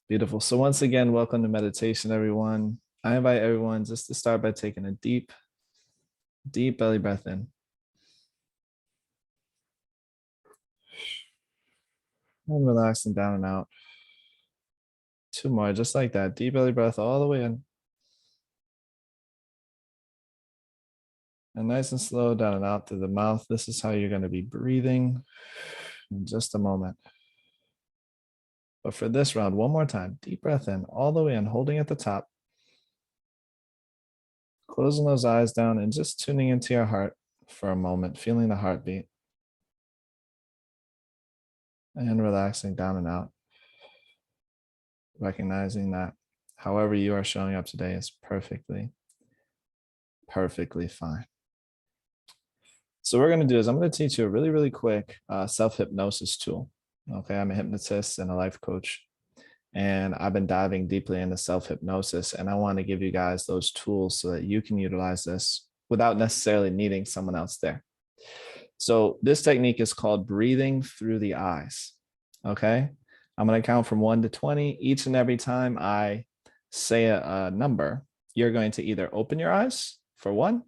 Beautiful. So once again, welcome to meditation, everyone. I invite everyone just to start by taking a deep belly breath in. And relaxing down and out. Two more, just like that. Deep belly breath all the way in. And nice and slow down and out through the mouth. This is how you're going to be breathing in just a moment. But for this round, one more time, deep breath in, all the way in, holding at the top. Closing those eyes down and just tuning into your heart for a moment, feeling the heartbeat. And relaxing down and out. Recognizing that however you are showing up today is perfectly fine. So what we're going to do is I'm going to teach you a really quick self-hypnosis tool. Okay, I'm a hypnotist and a life coach, and I've been diving deeply into self-hypnosis, and I want to give you guys those tools so that you can utilize this without necessarily needing someone else there. So this technique is called breathing through the eyes. Okay, I'm going to count from 1 to 20. Each and every time I say a number, you're going to either open your eyes for 1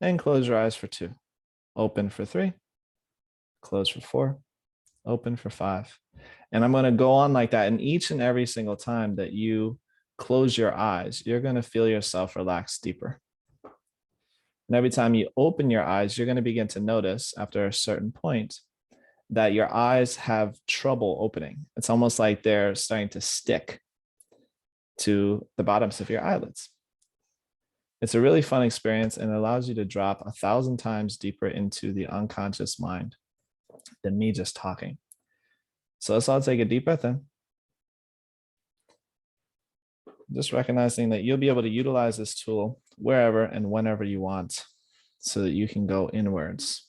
and close your eyes for 2. Open for 3, close for 4, open for 5. And I'm going to go on like that. And each and every single time that you close your eyes, you're going to feel yourself relax deeper. And every time you open your eyes, you're going to begin to notice after a certain point that your eyes have trouble opening. It's almost like they're starting to stick to the bottoms of your eyelids. It's a really fun experience, and it allows you to drop 1,000 times deeper into the unconscious mind than me just talking. So let's all take a deep breath in. Just recognizing that you'll be able to utilize this tool wherever and whenever you want so that you can go inwards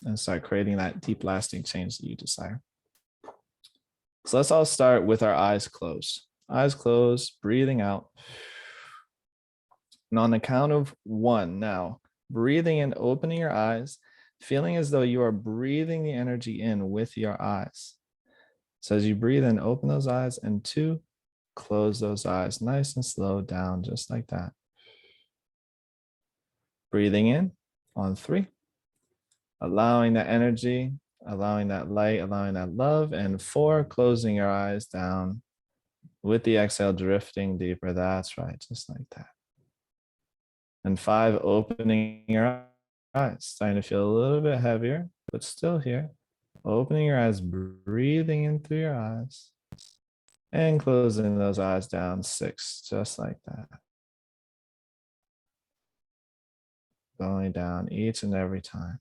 and start creating that deep lasting change that you desire. So let's all start with our eyes closed. Eyes closed, breathing out. And on the count of 1 now, breathing in, opening your eyes, feeling as though you are breathing the energy in with your eyes. So as you breathe in, open those eyes, and 2, close those eyes, nice and slow down, just like that. Breathing in on 3, allowing that energy, allowing that light, allowing that love, and 4, closing your eyes down with the exhale, drifting deeper. That's right, just like that. And 5, opening your eyes, starting to feel a little bit heavier, but still here. Opening your eyes, breathing in through your eyes, and closing those eyes down. 6, just like that. Going down each and every time.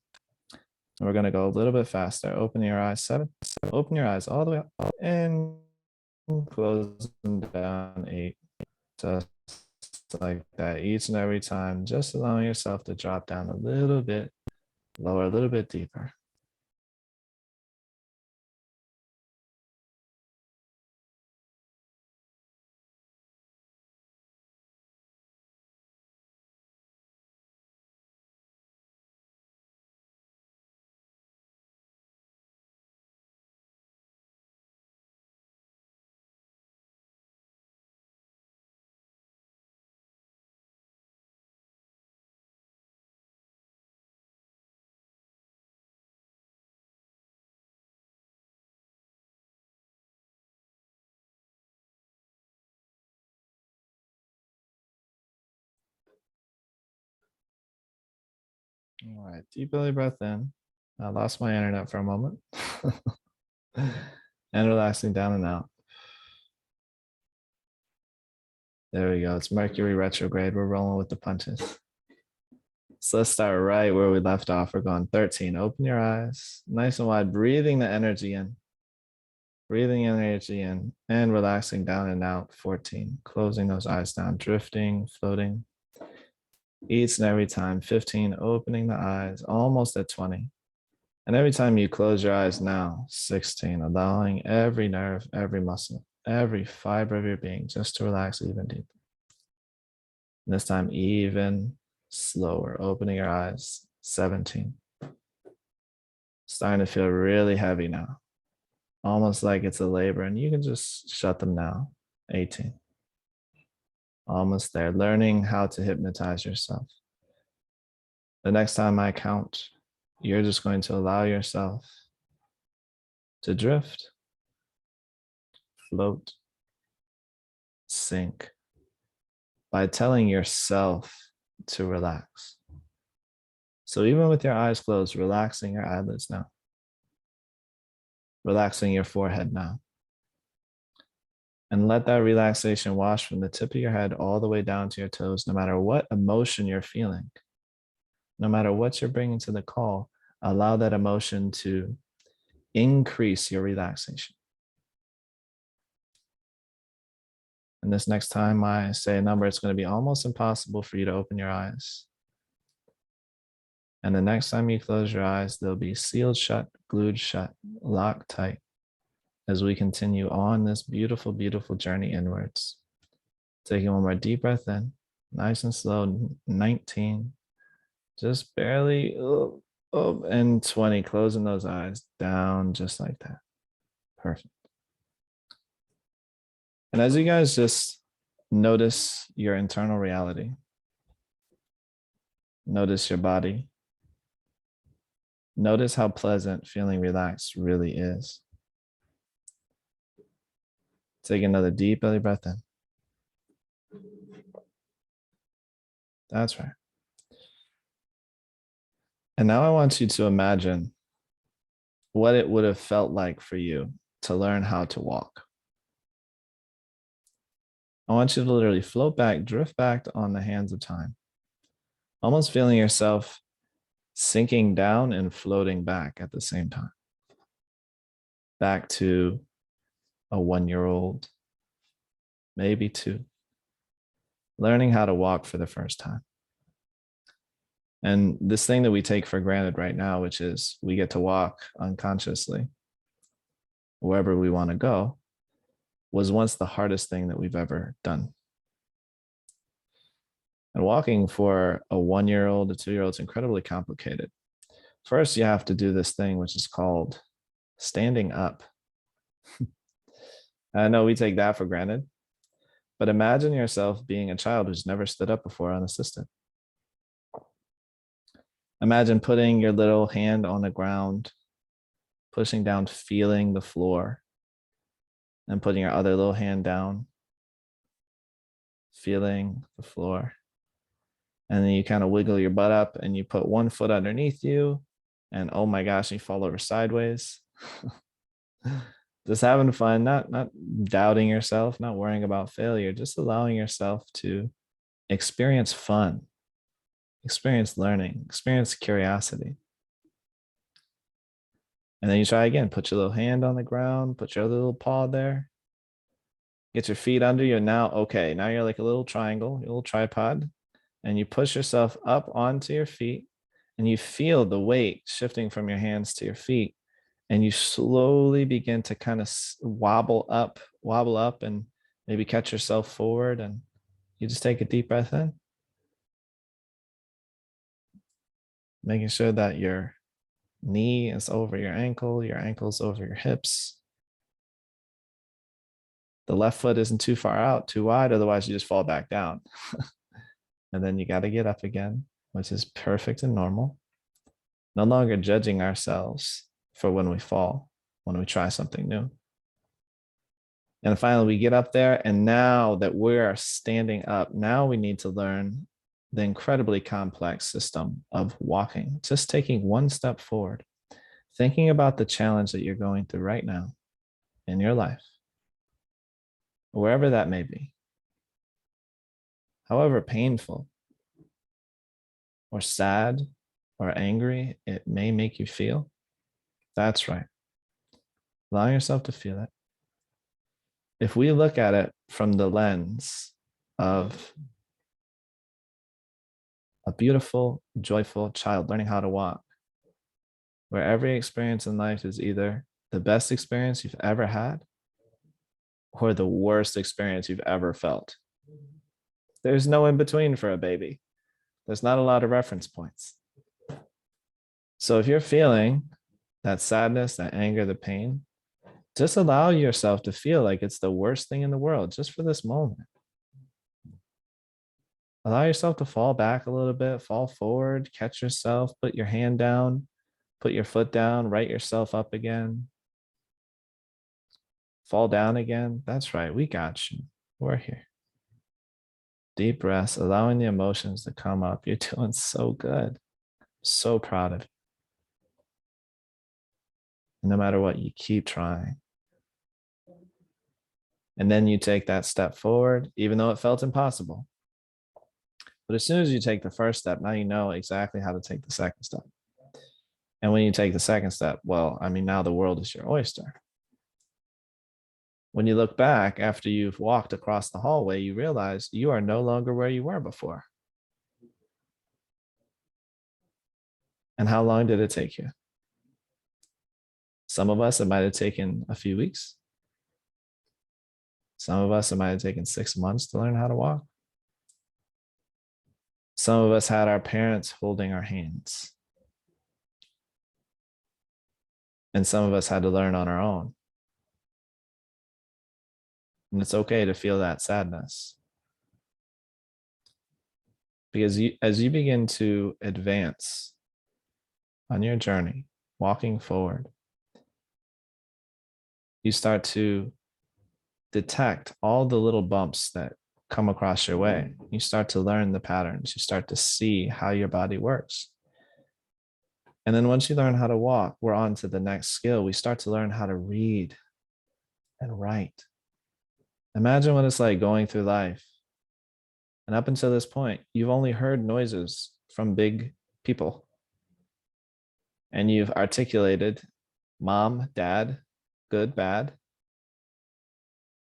And we're going to go a little bit faster. Open your eyes. 7. Open your eyes all the way up and close them down. 8. Just like that each and every time, just allowing yourself to drop down a little bit lower, a little bit deeper. All right, deep belly breath in. I lost my internet for a moment. And relaxing down and out. There we go. It's Mercury retrograde. We're rolling with the punches. So let's start right where we left off. We're going 13. Open your eyes, nice and wide, breathing the energy in. Breathing energy in and relaxing down and out. 14. Closing those eyes down, drifting, floating. Each and every time. 15. Opening the eyes, almost at 20. And every time you close your eyes now, 16. Allowing every nerve, every muscle, every fiber of your being just to relax even deeper. And this time, even slower. Opening your eyes. 17. Starting to feel really heavy now. Almost like it's a labor, and you can just shut them now. 18. Almost there. Learning how to hypnotize yourself. The next time I count, you're just going to allow yourself to drift, float, sink by telling yourself to relax. So even with your eyes closed, relaxing your eyelids now. Relaxing your forehead now. And let that relaxation wash from the tip of your head all the way down to your toes, no matter what emotion you're feeling, no matter what you're bringing to the call, allow that emotion to increase your relaxation. And this next time I say a number, it's going to be almost impossible for you to open your eyes. And the next time you close your eyes, they'll be sealed shut, glued shut, locked tight as we continue on this beautiful, beautiful journey inwards. Taking one more deep breath in, nice and slow, 19, just barely, and 20, closing those eyes down just like that. Perfect. And as you guys just notice your internal reality, notice your body, notice how pleasant feeling relaxed really is. Take another deep belly breath in. That's right. And now I want you to imagine what it would have felt like for you to learn how to walk. I want you to literally float back, drift back on the hands of time, almost feeling yourself sinking down and floating back at the same time. Back to a 1-year-old, maybe 2, learning how to walk for the first time. And this thing that we take for granted right now, which is we get to walk unconsciously wherever we want to go, was once the hardest thing that we've ever done. And walking for a 1-year-old, a 2-year-old is incredibly complicated. First, you have to do this thing, which is called standing up. I know we take that for granted, but imagine yourself being a child who's never stood up before unassisted. Imagine putting your little hand on the ground, pushing down, feeling the floor, and putting your other little hand down, feeling the floor. And then you kind of wiggle your butt up and you put one foot underneath you, and oh my gosh, you fall over sideways. Just having fun, not doubting yourself, not worrying about failure, just allowing yourself to experience fun, experience learning, experience curiosity. And then you try again, put your little hand on the ground, put your other little paw there, get your feet under you. Now, okay, now you're like a little triangle, a little tripod, and you push yourself up onto your feet and you feel the weight shifting from your hands to your feet. And you slowly begin to kind of wobble up and maybe catch yourself forward, and you just take a deep breath in, making sure that your knee is over your ankle's over your hips. The left foot isn't too far out, too wide, otherwise you just fall back down. And then you got to get up again, which is perfect and normal. No longer judging ourselves for when we fall, when we try something new. And finally, we get up there, and now that we are standing up, now we need to learn the incredibly complex system of walking, just taking one step forward, thinking about the challenge that you're going through right now in your life, wherever that may be, however painful or sad or angry it may make you feel. That's right. Allow yourself to feel it. If we look at it from the lens of a beautiful, joyful child learning how to walk, where every experience in life is either the best experience you've ever had or the worst experience you've ever felt. There's no in between for a baby. There's not a lot of reference points. So if you're feeling that sadness, that anger, the pain, Just allow yourself to feel like it's the worst thing in the world just for this moment. Allow yourself to fall back a little bit, fall forward, catch yourself, put your hand down, put your foot down, right yourself up again. Fall down again. That's right. We got you. We're here. Deep breaths, allowing the emotions to come up. You're doing so good. So proud of you. And no matter what, you keep trying. And then you take that step forward, even though it felt impossible. But as soon as you take the first step, now you know exactly how to take the second step. And when you take the second step, well, I mean, now the world is your oyster. When you look back after you've walked across the hallway, you realize you are no longer where you were before. And how long did it take you? Some of us, it might have taken a few weeks. Some of us, it might have taken 6 months to learn how to walk. Some of us had our parents holding our hands. And some of us had to learn on our own. And it's okay to feel that sadness. Because as you begin to advance on your journey, walking forward, you start to detect all the little bumps that come across your way. You start to learn the patterns. You start to see how your body works. And then once you learn how to walk, we're on to the next skill. We start to learn how to read and write. Imagine what it's like going through life. And up until this point, you've only heard noises from big people. And you've articulated mom, dad, good, bad,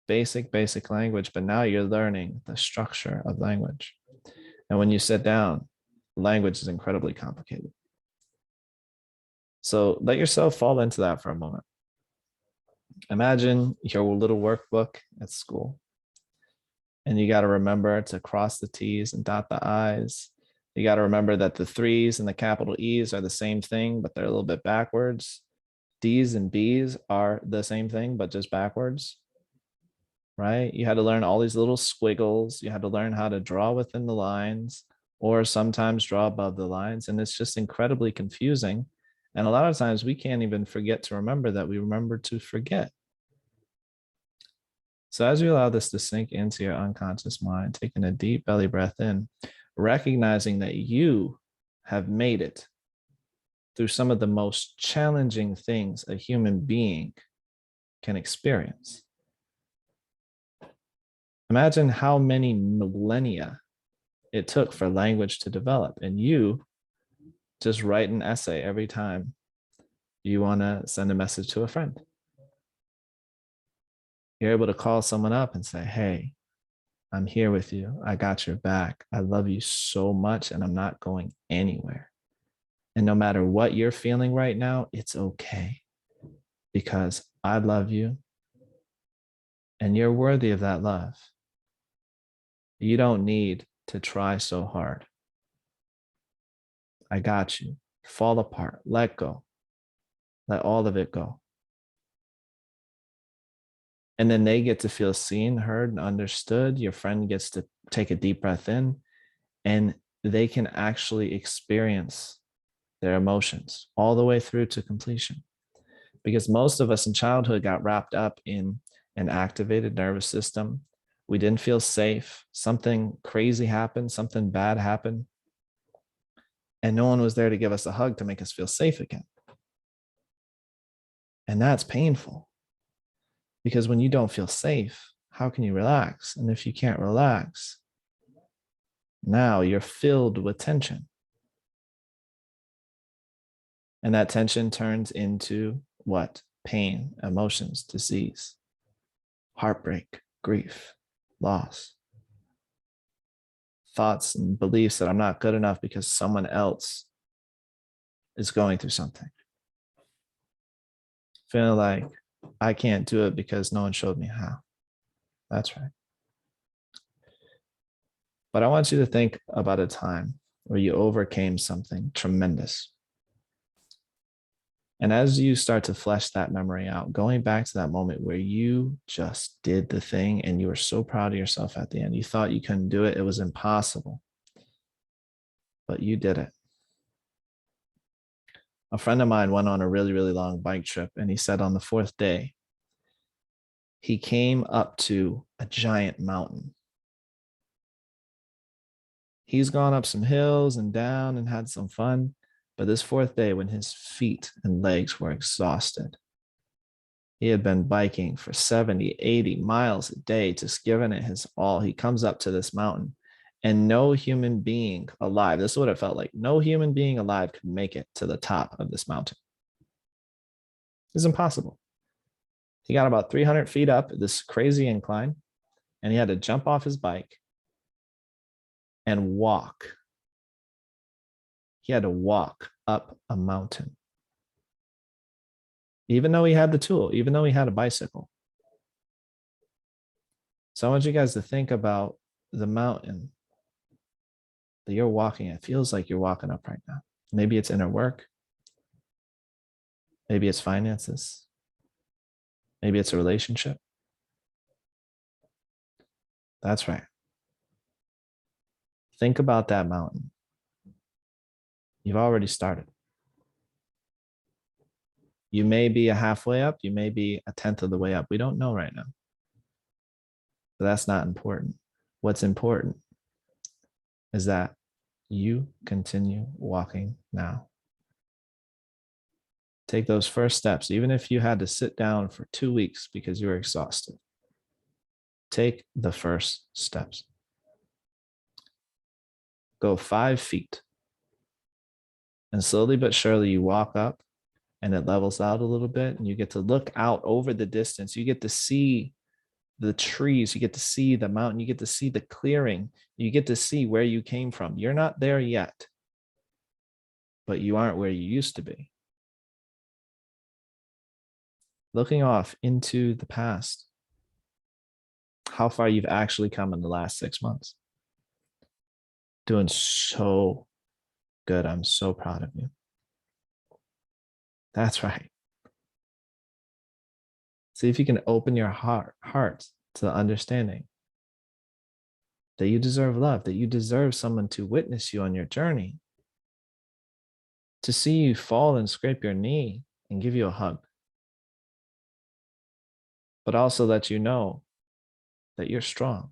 basic language, but now you're learning the structure of language. And when you sit down, language is incredibly complicated. So let yourself fall into that for a moment. Imagine your little workbook at school, and you got to remember to cross the T's and dot the I's. You got to remember that the 3's and the capital E's are the same thing, but they're a little bit backwards. D's and B's are the same thing, but just backwards, right? You had to learn all these little squiggles. You had to learn how to draw within the lines or sometimes draw above the lines. And it's just incredibly confusing. And a lot of times we can't even forget to remember that we remember to forget. So as you allow this to sink into your unconscious mind, taking a deep belly breath in, recognizing that you have made it through some of the most challenging things a human being can experience. Imagine how many millennia it took for language to develop, and you just write an essay every time you want to send a message to a friend. You're able to call someone up and say, hey, I'm here with you. I got your back. I love you so much, and I'm not going anywhere. And no matter what you're feeling right now, it's okay because I love you and you're worthy of that love. You don't need to try so hard. I got you. Fall apart. Let go. Let all of it go. And then they get to feel seen, heard, and understood. Your friend gets to take a deep breath in, and they can actually experience their emotions all the way through to completion. Because most of us in childhood got wrapped up in an activated nervous system. We didn't feel safe. Something crazy happened, something bad happened, and no one was there to give us a hug to make us feel safe again. And that's painful. Because when you don't feel safe, how can you relax? And if you can't relax, now you're filled with tension. And that tension turns into what? Pain, emotions, disease, heartbreak, grief, loss, thoughts and beliefs that I'm not good enough because someone else is going through something. Feeling like I can't do it because no one showed me how. That's right. But I want you to think about a time where you overcame something tremendous. And as you start to flesh that memory out, going back to that moment where you just did the thing and you were so proud of yourself at the end, you thought you couldn't do it, it was impossible, but you did it. A friend of mine went on a really, really long bike trip, and he said on the fourth day, he came up to a giant mountain. He's gone up some hills and down and had some fun. But this fourth day, when his feet and legs were exhausted, he had been biking for 70, 80 miles a day, just giving it his all. He comes up to this mountain, and no human being alive, this is what it felt like, no human being alive could make it to the top of this mountain. It's impossible. He got about 300 feet up this crazy incline, and he had to jump off his bike and walk. He had to walk up a mountain. Even though he had the tool, even though he had a bicycle. So I want you guys to think about the mountain that you're walking. It feels like you're walking up right now. Maybe it's inner work. Maybe it's finances. Maybe it's a relationship. That's right. Think about that mountain. You've already started. You may be a halfway up. You may be a tenth of the way up. We don't know right now. But that's not important. What's important is that you continue walking now. Take those first steps, even if you had to sit down for 2 weeks because you were exhausted. Take the first steps. Go 5 feet. And slowly but surely you walk up, and it levels out a little bit, and you get to look out over the distance. You get to see the trees, you get to see the mountain, you get to see the clearing, you get to see where you came from. You're not there yet, but you aren't where you used to be. Looking off into the past, how far you've actually come in the last 6 months. Doing so good. I'm so proud of you. That's right. See if you can open your heart to the understanding that you deserve love, that you deserve someone to witness you on your journey, to see you fall and scrape your knee and give you a hug, but also let you know that you're strong.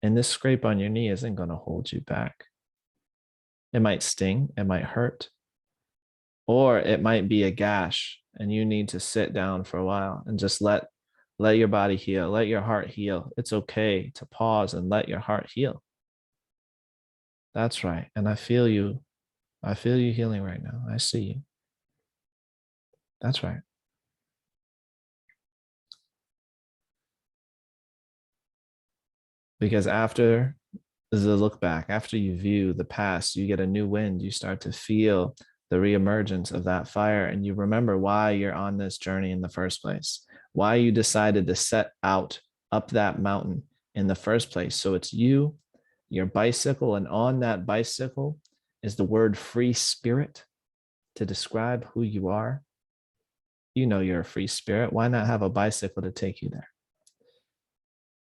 And this scrape on your knee isn't going to hold you back. It might sting, it might hurt, or it might be a gash and you need to sit down for a while and just let your body heal, let your heart heal. It's okay to pause and let your heart heal. That's right. And I feel you healing right now. I see you. That's right. Because after the look back, after you view the past, you get a new wind. You start to feel the reemergence of that fire, and you remember why you're on this journey in the first place, why you decided to set out up that mountain in the first place. So it's you, your bicycle, and on that bicycle is the word free spirit to describe who you are. You know you're a free spirit. Why not have a bicycle to take you there?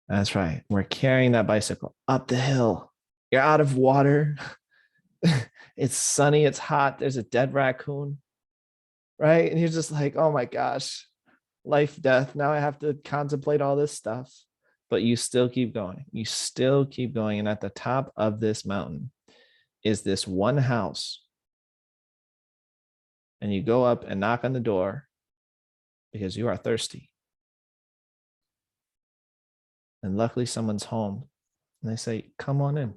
That's right. We're carrying that bicycle up the hill. You're out of water. It's sunny. It's hot. There's a dead raccoon. Right. And you're just like, oh my gosh, life, death. Now I have to contemplate all this stuff. But you still keep going. You still keep going. And at the top of this mountain is this one house. And you go up and knock on the door because you are thirsty. And luckily someone's home. And they say, come on in.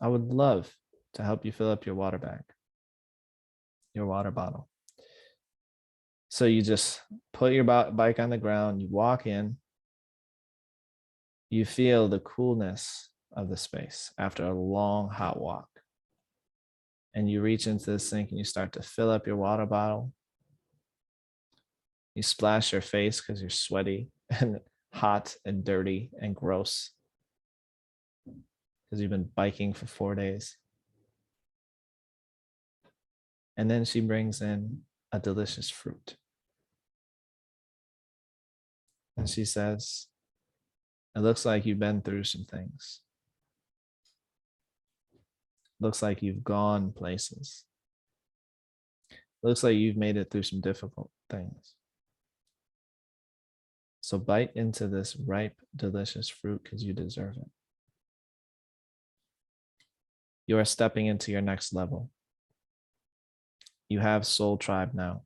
I would love to help you fill up your water bag, your water bottle. So you just put your bike on the ground, you walk in, you feel the coolness of the space after a long, hot walk. And you reach into the sink and you start to fill up your water bottle. You splash your face because you're sweaty and hot and dirty and gross because you've been biking for 4 days. And then she brings in a delicious fruit. And she says, it looks like you've been through some things. Looks like you've gone places. Looks like you've made it through some difficult things. So bite into this ripe, delicious fruit because you deserve it. You are stepping into your next level. You have soul tribe now.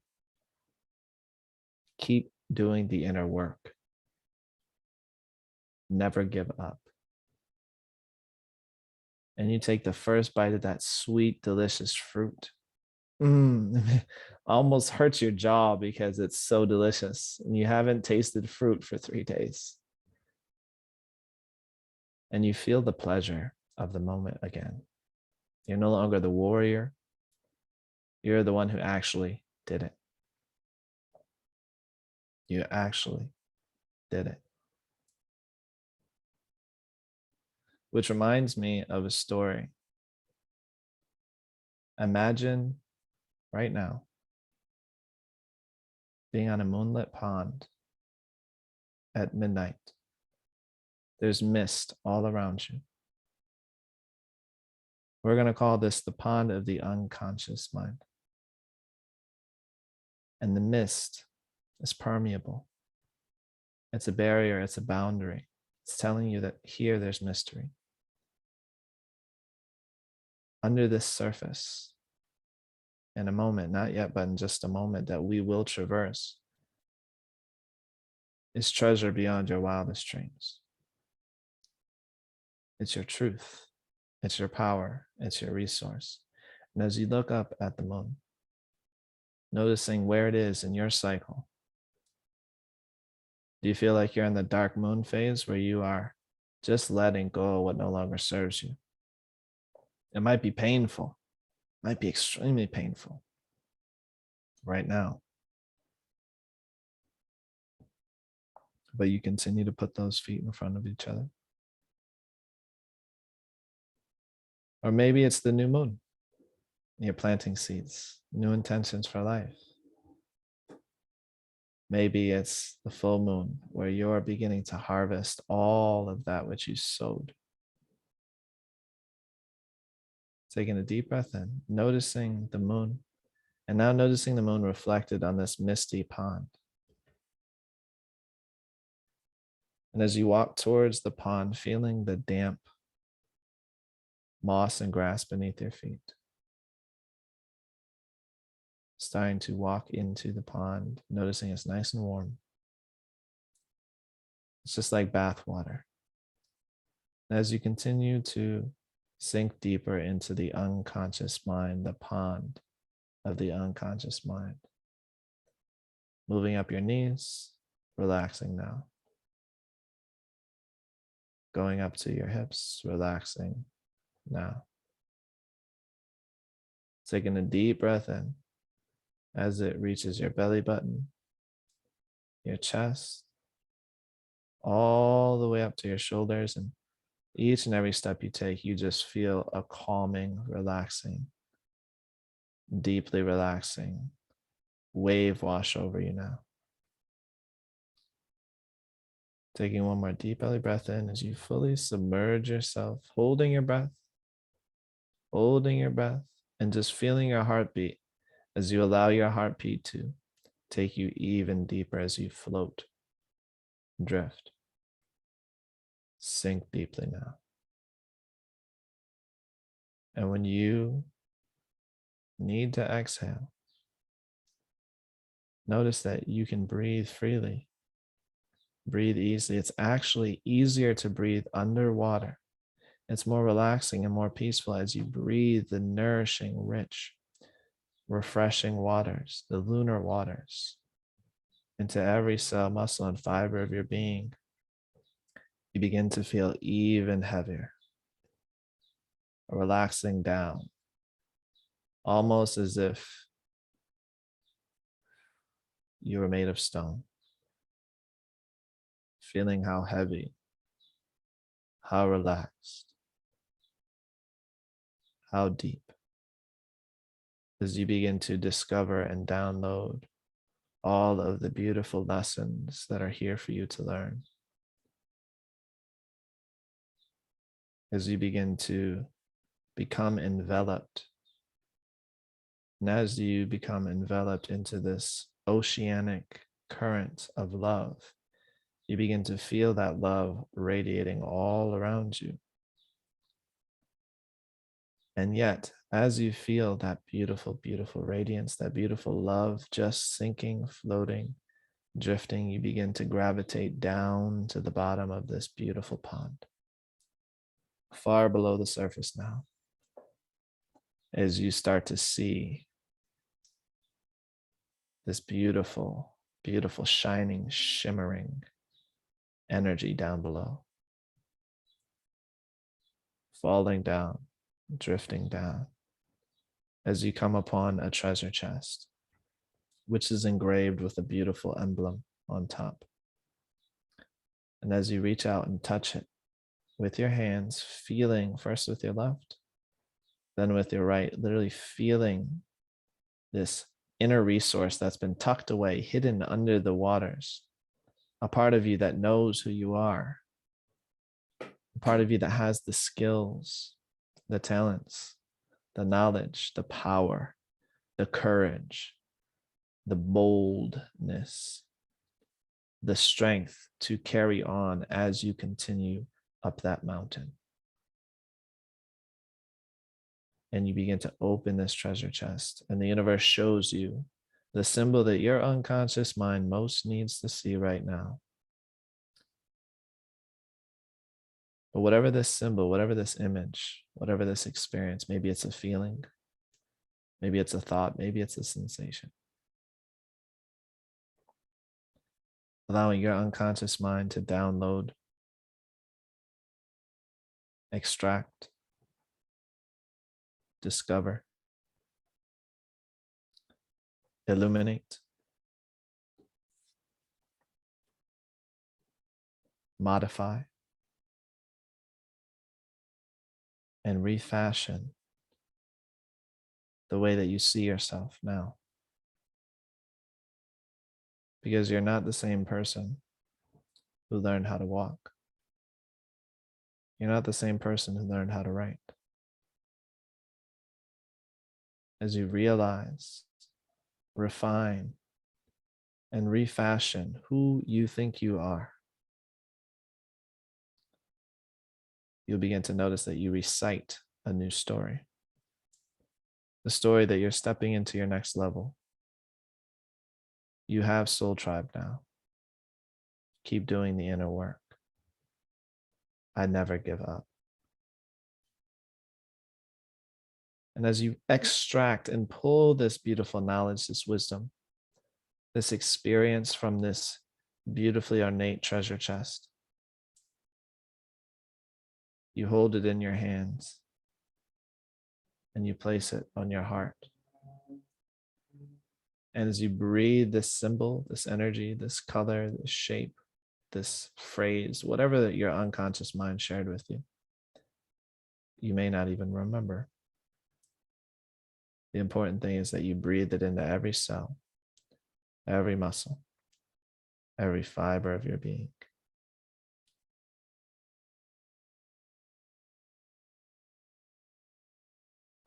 Keep doing the inner work. Never give up. And you take the first bite of that sweet, delicious fruit. Almost hurts your jaw because it's so delicious. And you haven't tasted fruit for 3 days. And you feel the pleasure of the moment again. You're no longer the warrior. You're the one who actually did it. You actually did it. Which reminds me of a story. Imagine right now being on a moonlit pond at midnight. There's mist all around you. We're going to call this the pond of the unconscious mind. And the mist is permeable. It's a barrier, it's a boundary. It's telling you that here there's mystery. Under this surface, in a moment, not yet, but in just a moment that we will traverse, is treasure beyond your wildest dreams. It's your truth. It's your power. It's your resource. And as you look up at the moon, noticing where it is in your cycle, do you feel like you're in the dark moon phase where you are just letting go of what no longer serves you? It might be painful, might be extremely painful right now. But you continue to put those feet in front of each other. Or maybe it's the new moon. You're planting seeds, new intentions for life. Maybe it's the full moon where you're beginning to harvest all of that which you sowed. Taking a deep breath in, noticing the moon, and now noticing the moon reflected on this misty pond. And as you walk towards the pond, feeling the damp moss and grass beneath your feet, starting to walk into the pond, noticing it's nice and warm. It's just like bath water. As you continue to sink deeper into the unconscious mind, the pond of the unconscious mind, moving up your knees, relaxing now. Going up to your hips, relaxing now. Taking a deep breath in as it reaches your belly button, your chest, all the way up to your shoulders. And each and every step you take, you just feel a calming, relaxing, deeply relaxing wave wash over you now. Taking one more deep belly breath in as you fully submerge yourself, holding your breath, and just feeling your heartbeat as you allow your heartbeat to take you even deeper as you float, drift, sink deeply now. And when you need to exhale, notice that you can breathe freely, breathe easily. It's actually easier to breathe underwater. It's more relaxing and more peaceful as you breathe the nourishing, rich, refreshing waters, the lunar waters, into every cell, muscle, and fiber of your being. You begin to feel even heavier, relaxing down, almost as if you were made of stone. Feeling how heavy, how relaxed, how deep. as you begin to discover and download all of the beautiful lessons that are here for you to learn. As you begin to become enveloped, and as you become enveloped into this oceanic current of love, you begin to feel that love radiating all around you. And yet, as you feel that beautiful, beautiful radiance, that beautiful love just sinking, floating, drifting, you begin to gravitate down to the bottom of this beautiful pond, far below the surface now, as you start to see this beautiful, beautiful, shining, shimmering energy down below, falling down, drifting down, as you come upon a treasure chest, which is engraved with a beautiful emblem on top. And as you reach out and touch it with your hands, feeling first with your left, then with your right, literally feeling this inner resource that's been tucked away, hidden under the waters, a part of you that knows who you are, a part of you that has the skills, the talents, the knowledge, the power, the courage, the boldness, the strength to carry on as you continue up that mountain. And you begin to open this treasure chest, and the universe shows you the symbol that your unconscious mind most needs to see right now. But whatever this symbol, whatever this image, whatever this experience, maybe it's a feeling, maybe it's a thought, maybe it's a sensation. Allowing your unconscious mind to download, extract, discover, illuminate, modify, and refashion the way that you see yourself now. Because you're not the same person who learned how to walk. You're not the same person who learned how to write. As you realize, refine, and refashion who you think you are, you'll begin to notice that you recite a new story. The story that you're stepping into your next level. You have Soul Tribe now. Keep doing the inner work. I never give up. And as you extract and pull this beautiful knowledge, this wisdom, this experience from this beautifully ornate treasure chest, you hold it in your hands and you place it on your heart. And as you breathe this symbol, this energy, this color, this shape, this phrase, whatever that your unconscious mind shared with you, you may not even remember. The important thing is that you breathe it into every cell, every muscle, every fiber of your being.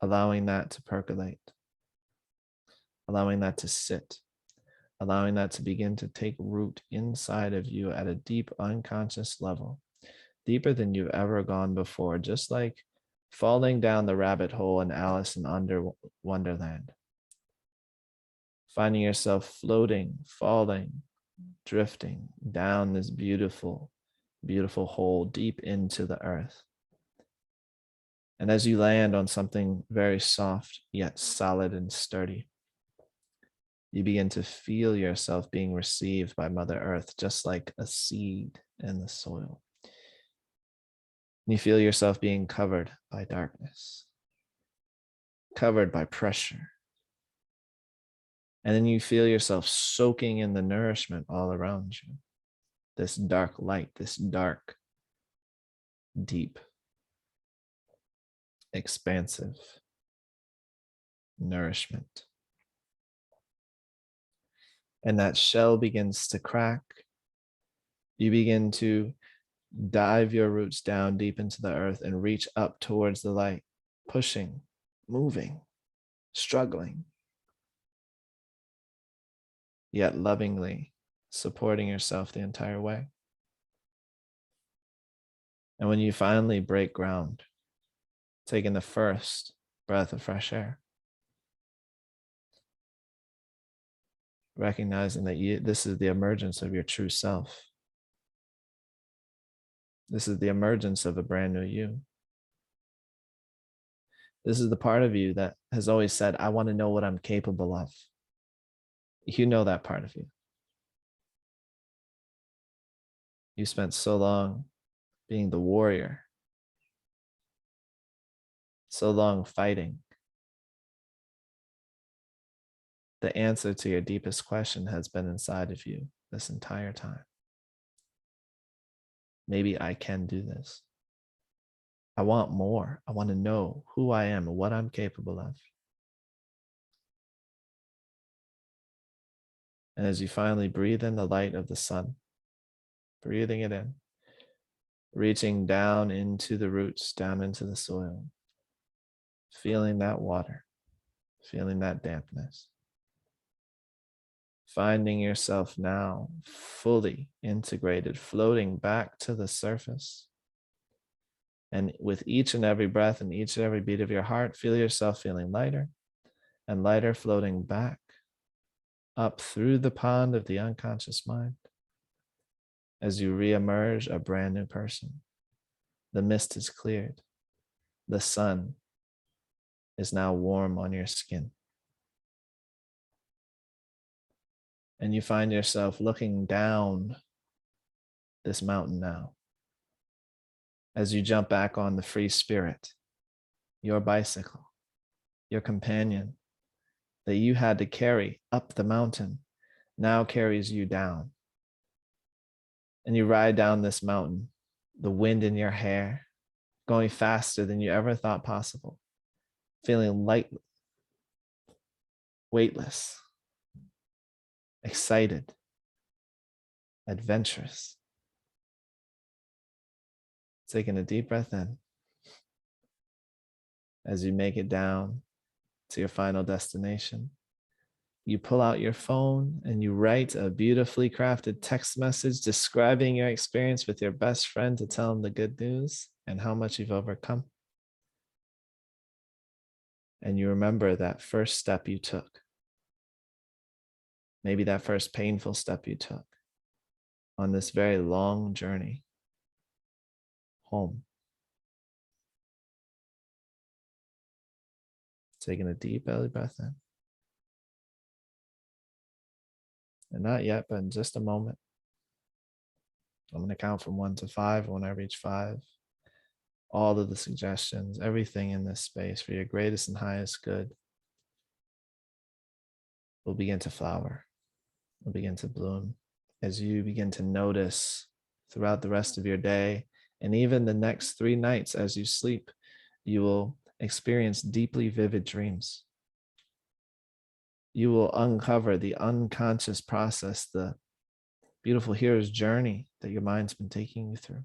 Allowing that to percolate, allowing that to sit, allowing that to begin to take root inside of you at a deep unconscious level, deeper than you've ever gone before, just like falling down the rabbit hole in Alice in Wonderland. Finding yourself floating, falling, drifting down this beautiful, beautiful hole deep into the earth. And as you land on something very soft, yet solid and sturdy, you begin to feel yourself being received by Mother Earth, just like a seed in the soil. You feel yourself being covered by darkness, covered by pressure. And then you feel yourself soaking in the nourishment all around you. This dark light, this dark, deep, expansive, nourishment. And that shell begins to crack. You begin to dive your roots down deep into the earth and reach up towards the light, pushing, moving, struggling, yet lovingly supporting yourself the entire way. And when you finally break ground, taking the first breath of fresh air, recognizing that this is the emergence of your true self. This is the emergence of a brand new you. This is the part of you that has always said, I want to know what I'm capable of. You know that part of you. You spent so long being the warrior, so long fighting. The answer to your deepest question has been inside of you this entire time. Maybe I can do this. I want more. I want to know who I am and what I'm capable of. And as you finally breathe in the light of the sun, breathing it in, reaching down into the roots, down into the soil, feeling that water, feeling that dampness, finding yourself now fully integrated, floating back to the surface. And with each and every breath and each and every beat of your heart, feel yourself feeling lighter and lighter, floating back up through the pond of the unconscious mind as you reemerge a brand new person. The mist is cleared. The sun is now warm on your skin. And you find yourself looking down this mountain now as you jump back on the free spirit, your bicycle, your companion that you had to carry up the mountain now carries you down. And you ride down this mountain, the wind in your hair, going faster than you ever thought possible, feeling light, weightless, excited, adventurous. Taking a deep breath in as you make it down to your final destination. You pull out your phone and you write a beautifully crafted text message describing your experience with your best friend to tell him the good news and how much you've overcome. And you remember that first step you took. Maybe that first painful step you took on this very long journey home. Taking a deep belly breath in. And not yet, but in just a moment, I'm going to count from 1 to 5. When I reach 5, all of the suggestions, everything in this space for your greatest and highest good will begin to flower, will begin to bloom as you begin to notice throughout the rest of your day and even the next 3 nights as you sleep, you will experience deeply vivid dreams. You will uncover the unconscious process, the beautiful hero's journey that your mind's been taking you through.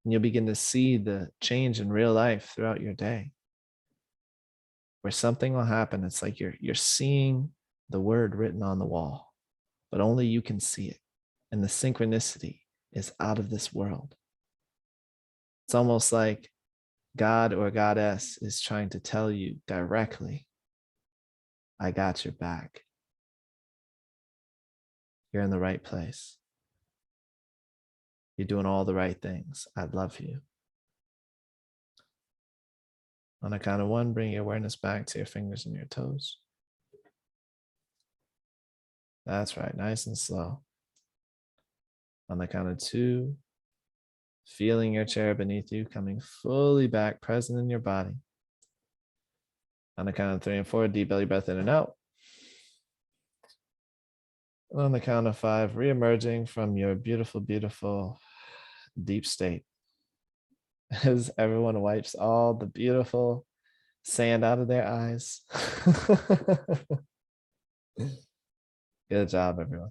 And you'll begin to see the change in real life throughout your day, where something will happen. It's like you're seeing the word written on the wall, but only you can see it. And the synchronicity is out of this world. It's almost like God or Goddess is trying to tell you directly, I got your back. You're in the right place. You're doing all the right things. I love you. On the count of 1, bring your awareness back to your fingers and your toes. That's right, nice and slow. On the count of 2, feeling your chair beneath you, coming fully back, present in your body. On the count of 3 and 4, deep belly breath in and out. And on the count of 5, re-emerging from your beautiful, beautiful deep state. As everyone wipes all the beautiful Sand out of their eyes. Good job, everyone.